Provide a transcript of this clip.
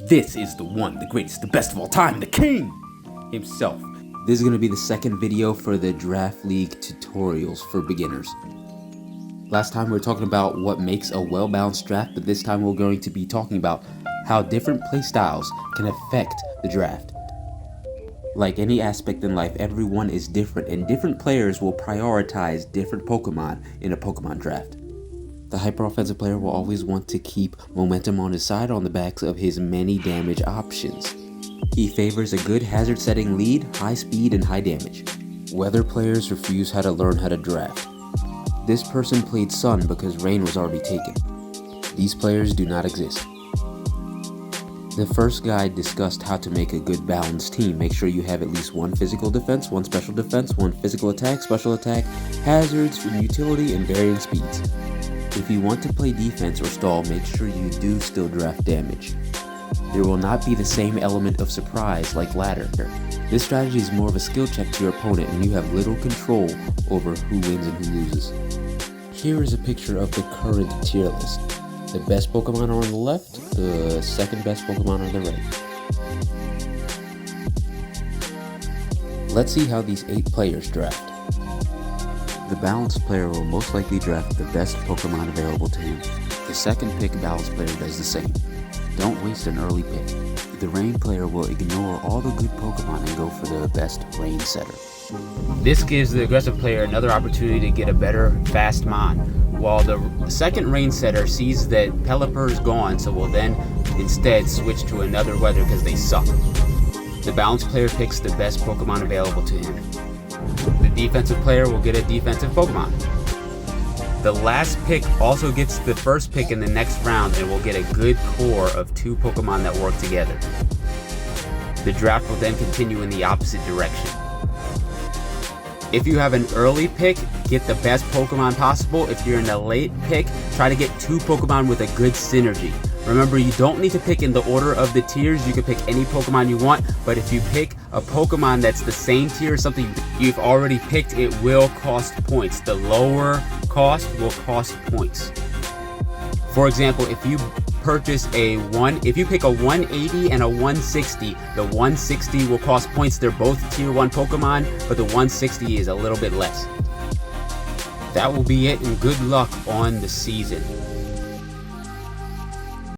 This is the one, the greatest, the best of all time, the king himself. This is going to be the second video for the Draft League tutorials for beginners. Last time we were talking about what makes a well-balanced draft, but this time we're going to be talking about how different playstyles can affect the draft. Like any aspect in life, everyone is different, and different players will prioritize different Pokemon in a Pokemon draft. The hyper-offensive player will always want to keep momentum on his side on the backs of his many damage options. He favors a good hazard setting lead, high speed, and high damage. Weather players refuse how to learn how to draft. This person played Sun because Rain was already taken. These players do not exist. The first guide discussed how to make a good balanced team. Make sure you have at least one physical defense, one special defense, one physical attack, special attack, hazards, utility, and varying speeds. If you want to play defense or stall, make sure you do still draft damage. There will not be the same element of surprise like ladder. This strategy is more of a skill check to your opponent, and you have little control over who wins and who loses. Here is a picture of the current tier list. The best Pokemon are on the left, the second best Pokemon on the right. Let's see how these 8 players draft. The balanced player will most likely draft the best Pokemon available to him. The second pick balanced player does the same. Don't waste an early pick. The Rain player will ignore all the good Pokemon and go for the best Rain setter. This gives the aggressive player another opportunity to get a better fast Mon, while the second Rain setter sees that Pelipper is gone, so will then instead switch to another weather because they suck. The balanced player picks the best Pokemon available to him. The defensive player will get a defensive Pokemon. The last pick also gets the first pick in the next round and will get a good core of 2 Pokemon that work together. The draft will then continue in the opposite direction. If you have an early pick, get the best Pokemon possible. If you're in a late pick, try to get 2 Pokemon with a good synergy. Remember, you don't need to pick in the order of the tiers. You can pick any Pokemon you want, but if you pick a Pokemon that's the same tier as something you've already picked, it will cost points. The lower cost will cost points. For example, if you purchase if you pick a 180 and a 160, the 160 will cost points. They're both tier 1 Pokemon, but the 160 is a little bit less. That will be it, and good luck on the season.